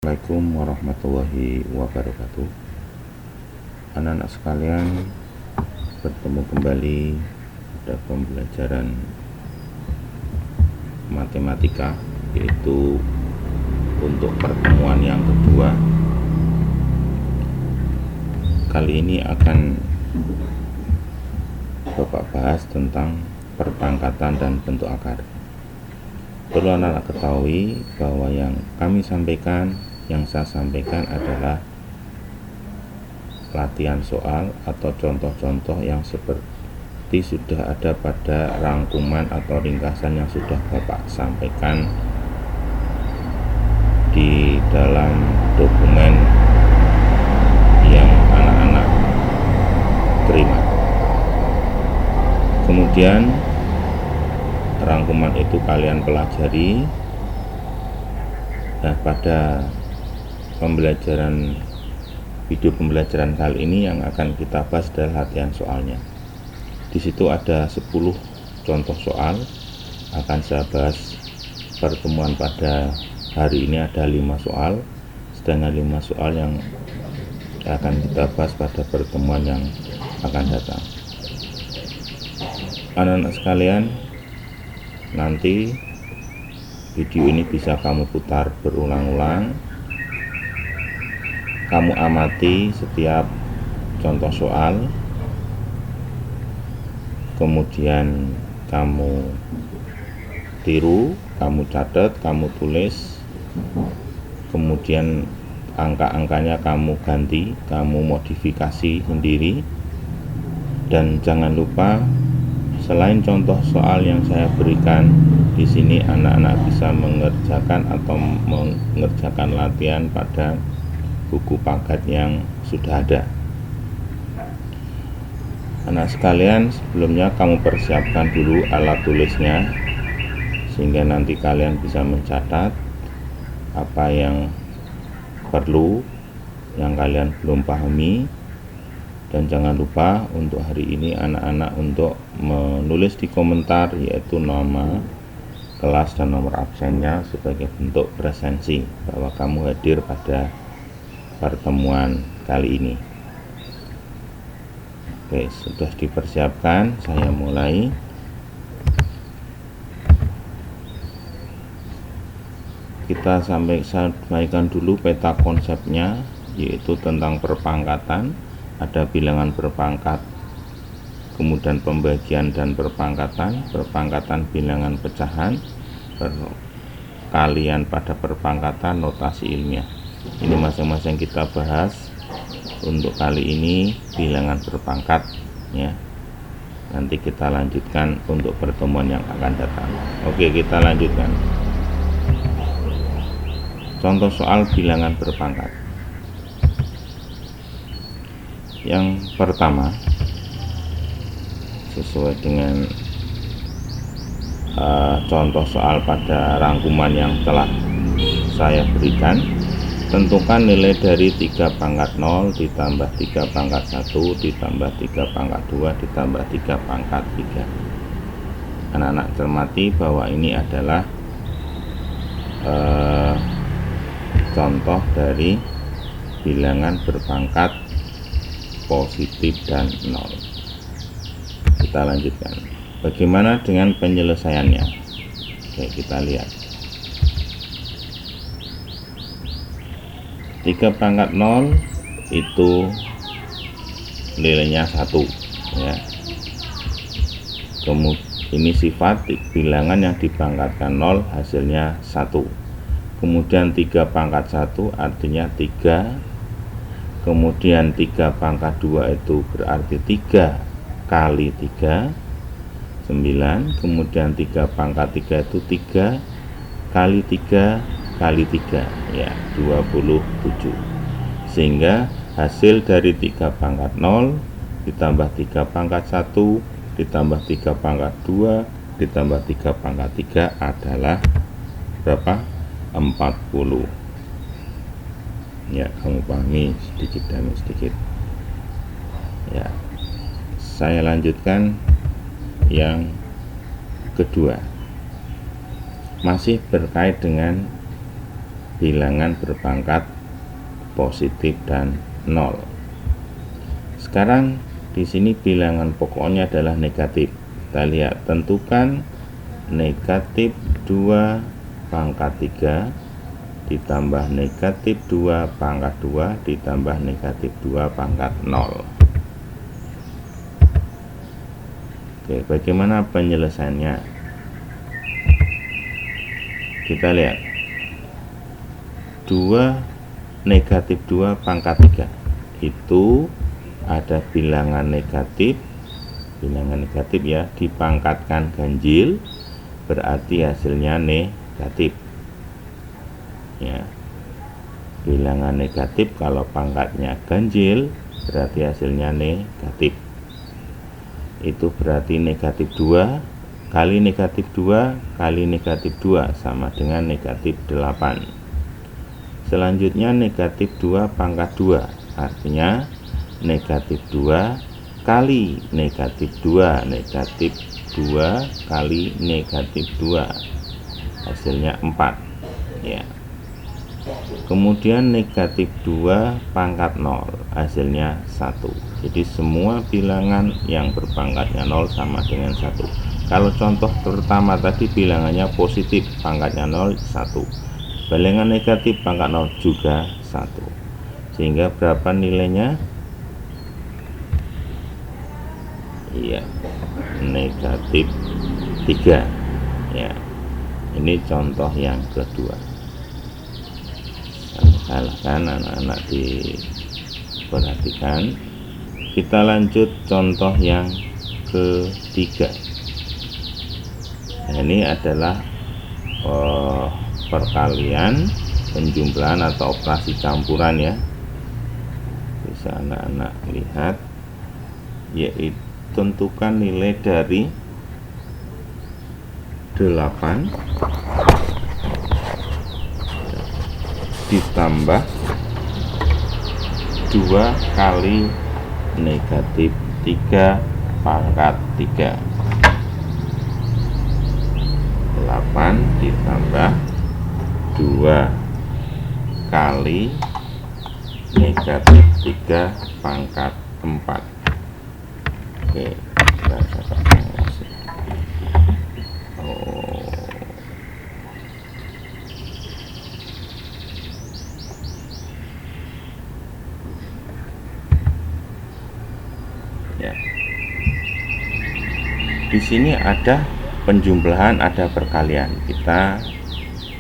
Assalamualaikum warahmatullahi wabarakatuh. Anak-anak sekalian, bertemu kembali pada pembelajaran matematika, yaitu untuk pertemuan yang kedua. Kali ini akan Bapak bahas tentang perpangkatan dan bentuk akar. Perlu anak-anak ketahui bahwa yang saya sampaikan adalah latihan soal atau contoh-contoh yang seperti sudah ada pada rangkuman atau ringkasan yang sudah Bapak sampaikan di dalam dokumen yang anak-anak terima. Kemudian rangkuman itu kalian pelajari. Nah, pada video pembelajaran kali ini yang akan kita bahas adalah latihan soalnya. Di situ ada 10 contoh soal. Akan saya bahas pertemuan pada hari ini ada 5 soal, sedangkan 5 soal yang akan kita bahas pada pertemuan yang akan datang. Anak-anak sekalian, nanti video ini bisa kamu putar berulang-ulang. Kamu amati setiap contoh soal, kemudian kamu tiru, kamu catat, kamu tulis, kemudian angka-angkanya kamu ganti, kamu modifikasi sendiri. Dan jangan lupa, selain contoh soal yang saya berikan di sini, anak-anak bisa mengerjakan atau mengerjakan latihan pada buku paket yang sudah ada. Anak sekalian, sebelumnya kamu persiapkan dulu alat tulisnya, sehingga nanti kalian bisa mencatat apa yang perlu, yang kalian belum pahami. Dan jangan lupa untuk hari ini anak-anak untuk menulis di komentar, yaitu nama kelas dan nomor absennya sebagai bentuk presensi bahwa kamu hadir pada pertemuan kali ini. Oke, sudah dipersiapkan, saya mulai. Kita sampaikan dulu peta konsepnya, yaitu tentang perpangkatan. Ada bilangan berpangkat, kemudian pembagian dan perpangkatan, bilangan pecahan, perkalian pada perpangkatan, notasi ilmiah. Ini masing-masing kita bahas. Untuk kali ini bilangan berpangkat, ya. Nanti kita lanjutkan untuk pertemuan yang akan datang. Oke, kita lanjutkan. Contoh soal bilangan berpangkat. Yang pertama, sesuai dengan contoh soal pada rangkuman yang telah saya berikan, tentukan nilai dari 3 pangkat 0 ditambah 3 pangkat 1 ditambah 3 pangkat 2 ditambah 3 pangkat 3. Anak-anak cermati bahwa ini adalah contoh dari bilangan berpangkat positif dan 0. Kita lanjutkan. Bagaimana dengan penyelesaiannya? Oke, kita lihat. 3 pangkat 0 itu nilainya 1, ya. Kemudian ini sifat bilangan yang dipangkatkan 0 hasilnya 1. Kemudian 3 pangkat 1 artinya 3. Kemudian 3 pangkat 2 itu berarti 3 kali 3, 9. Kemudian 3 pangkat 3 itu 3 kali 3 kali 3, ya, 27. Sehingga hasil dari 3 pangkat 0 ditambah 3 pangkat 1 ditambah 3 pangkat 2 ditambah 3 pangkat 3 adalah berapa? 40. Ya, kamu pahami sedikit demi sedikit. Ya, saya lanjutkan yang kedua. Masih berkait dengan bilangan berpangkat positif dan 0. Sekarang di sini bilangan pokoknya adalah negatif. Kita lihat, tentukan negatif 2 pangkat 3 ditambah negatif 2 pangkat 2 ditambah negatif 2 pangkat 0. Oke, bagaimana penyelesaiannya? Kita lihat, 2 negatif 2 pangkat 3 itu ada bilangan negatif ya, dipangkatkan ganjil, berarti hasilnya negatif ya. Bilangan negatif kalau pangkatnya ganjil berarti hasilnya negatif. Itu berarti negatif 2 kali negatif 2 kali negatif 2 sama dengan negatif 8. Selanjutnya negatif 2 pangkat 2, artinya negatif 2 kali negatif 2, negatif 2 kali negatif 2, hasilnya 4 ya. Kemudian negatif 2 pangkat 0, hasilnya 1. Jadi semua bilangan yang berpangkatnya 0 sama dengan 1. Kalau contoh pertama tadi bilangannya positif, pangkatnya 0, 1. Bilangan negatif pangkat 0 juga 1. Sehingga berapa nilainya? Iya, negatif 3 ya. Ini contoh yang kedua. Salah kan anak-anak, diperhatikan. Kita lanjut contoh yang ketiga. Nah, ini adalah perkalian, penjumlahan atau operasi campuran ya. Bisa anak-anak lihat, yaitu tentukan nilai dari 8 ditambah 2 kali negatif 3 pangkat 3. 8 ditambah 2 kali negatif 3 pangkat 4. Oke, kita catatkan hasil. Ya. Di sini ada penjumlahan, ada perkalian. Kita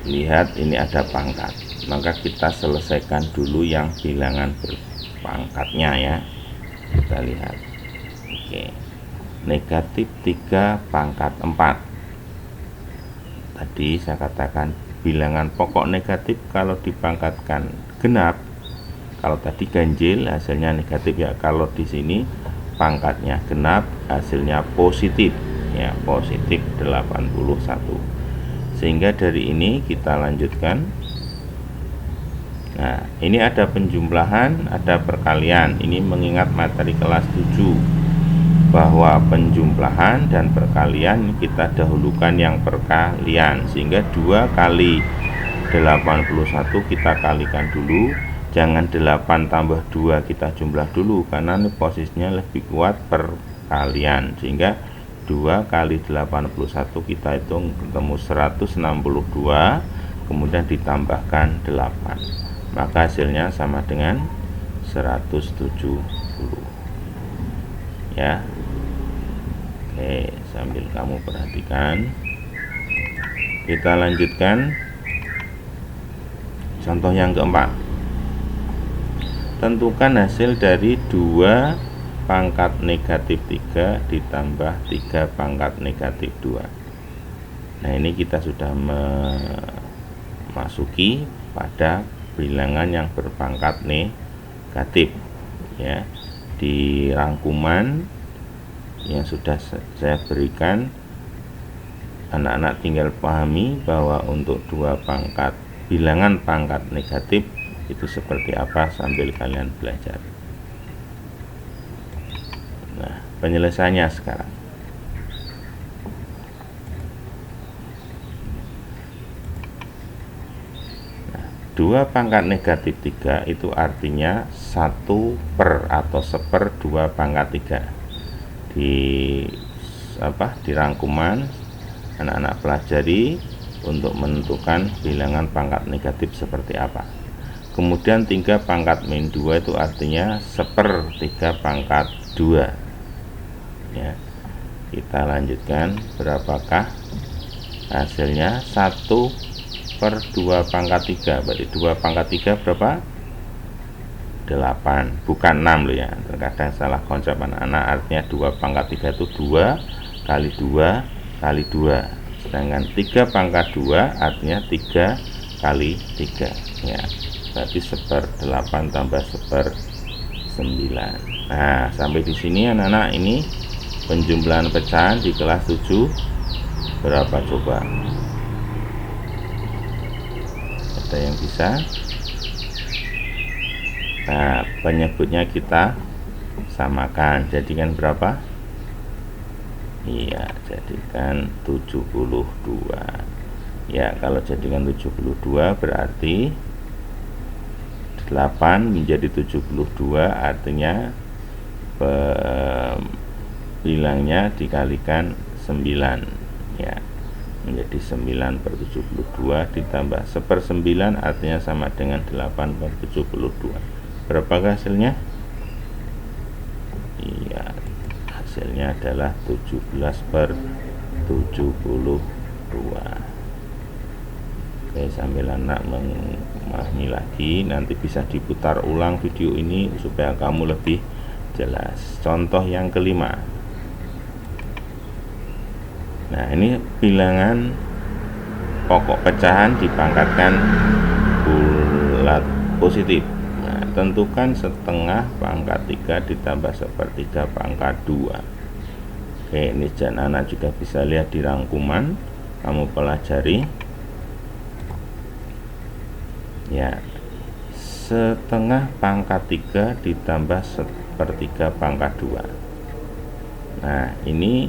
lihat ini ada pangkat. Maka kita selesaikan dulu yang bilangan berpangkatnya ya. Kita lihat. Oke. Negatif 3 pangkat 4. Tadi saya katakan bilangan pokok negatif kalau dipangkatkan genap. Kalau tadi ganjil hasilnya negatif ya. Kalau di sini pangkatnya genap, hasilnya positif ya, positif 81. Sehingga dari ini kita lanjutkan. Nah, ini ada penjumlahan, ada perkalian. Ini mengingat materi kelas 7 bahwa penjumlahan dan perkalian kita dahulukan yang perkalian, sehingga 2 kali 81 kita kalikan dulu. Jangan 8 tambah 2 kita jumlah dulu, karena ini posisinya lebih kuat perkalian. Sehingga 2 kali 81 kita hitung ketemu 162, kemudian ditambahkan 8. Maka hasilnya sama dengan 170 ya. Oke, sambil kamu perhatikan, kita lanjutkan contoh yang keempat. Tentukan hasil dari 2 pangkat negatif 3 ditambah 3 pangkat negatif 2. Nah, ini kita sudah memasuki pada bilangan yang berpangkat negatif ya. Di rangkuman yang sudah saya berikan, anak-anak tinggal pahami bahwa untuk 2 pangkat bilangan pangkat negatif itu seperti apa sambil kalian belajar. Nah, penyelesaiannya sekarang. Nah, 2 pangkat negatif 3 itu artinya 1 per atau 1/2 pangkat 3. Di rangkuman anak-anak pelajari untuk menentukan bilangan pangkat negatif seperti apa. Kemudian 3 pangkat min 2 itu artinya 1/3 pangkat 2. Ya, kita lanjutkan. Berapakah hasilnya? 1/2 pangkat 3. Berarti 2 pangkat 3 berapa? 8, bukan 6 loh ya. Terkadang salah konsep anak-anak. Artinya 2 pangkat 3 itu 2 kali 2 kali 2. Sedangkan 3 pangkat 2 artinya 3 kali 3 ya. Berarti 1/8 tambah 1/9. Nah, sampai di sini anak-anak, ini penjumlahan pecahan di kelas 7 berapa coba? Ada yang bisa? Nah, penyebutnya kita samakan. Jadikan berapa? Iya, jadikan 72. Ya, kalau jadikan 72 berarti 8 menjadi 72, artinya bilangnya dikalikan 9 ya, menjadi 9/72 ditambah 1/9 artinya sama dengan 8/72. Berapakah hasilnya? Iya, hasilnya adalah 17/72. Oke, sambil anak memahami lagi, nanti bisa diputar ulang video ini supaya kamu lebih jelas. Contoh yang kelima. Nah, ini bilangan pokok pecahan dipangkatkan bulat positif. Nah, tentukan setengah pangkat 3 ditambah 1/3 pangkat 2. Oke, ini anak juga bisa lihat di rangkuman, kamu pelajari ya. Setengah pangkat 3 ditambah 1/3 pangkat 2. Nah, ini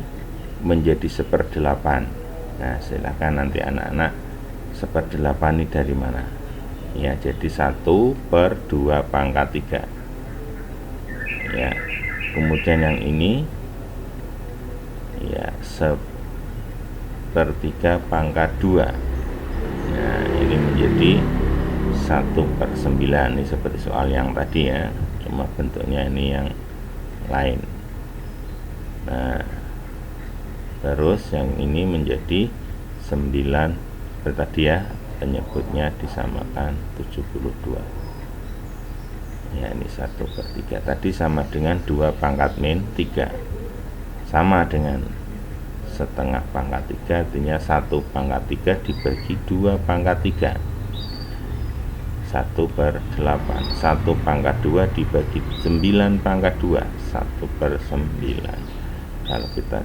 menjadi 1/8. Nah, silakan nanti anak-anak 1/8 ini dari mana ya. Jadi 1/2 pangkat 3 ya. Kemudian yang ini ya 1/3 pangkat 2. Nah, ini menjadi 1/9. Ini seperti soal yang tadi ya, cuma bentuknya ini yang lain. Nah, terus yang ini menjadi 9 seperti tadi ya, penyebutnya disamakan 72 ya. Ini 1/3 tadi sama dengan 2 pangkat min 3, sama dengan setengah pangkat 3, artinya 1 pangkat 3 dibagi 2 pangkat 3, 1/8. 1 pangkat 2 dibagi 9 pangkat 2, 1/9. Kalau kita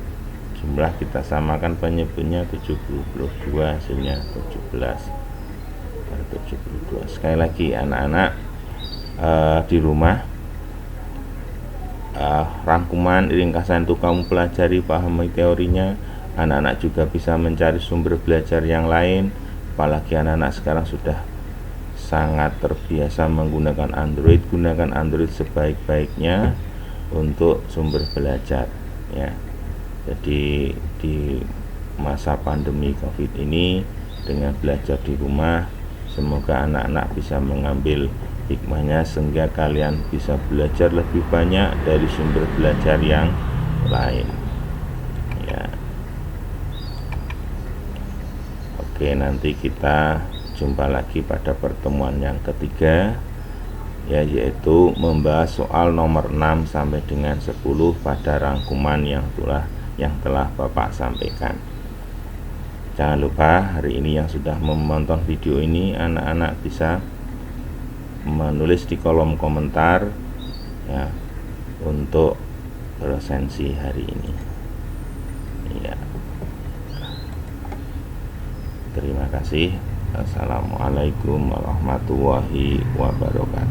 jumlah, kita samakan penyebutnya 72, hasilnya 17/72. Sekali lagi anak-anak, di rumah rangkuman ringkasan itu kamu pelajari, pahami teorinya. Anak-anak juga bisa mencari sumber belajar yang lain, apalagi anak-anak sekarang sudah sangat terbiasa menggunakan Android. Gunakan Android sebaik-baiknya untuk sumber belajar ya. Jadi di masa pandemi COVID ini, dengan belajar di rumah, semoga anak-anak bisa mengambil hikmahnya sehingga kalian bisa belajar lebih banyak dari sumber belajar yang lain ya. Oke, nanti kita jumpa lagi pada pertemuan yang ketiga ya, yaitu membahas soal nomor 6 sampai dengan 10 pada rangkuman yang telah Bapak sampaikan. Jangan lupa hari ini yang sudah menonton video ini, anak-anak bisa menulis di kolom komentar ya untuk resensi hari ini ya. Terima kasih. Assalamualaikum warahmatullahi wabarakatuh.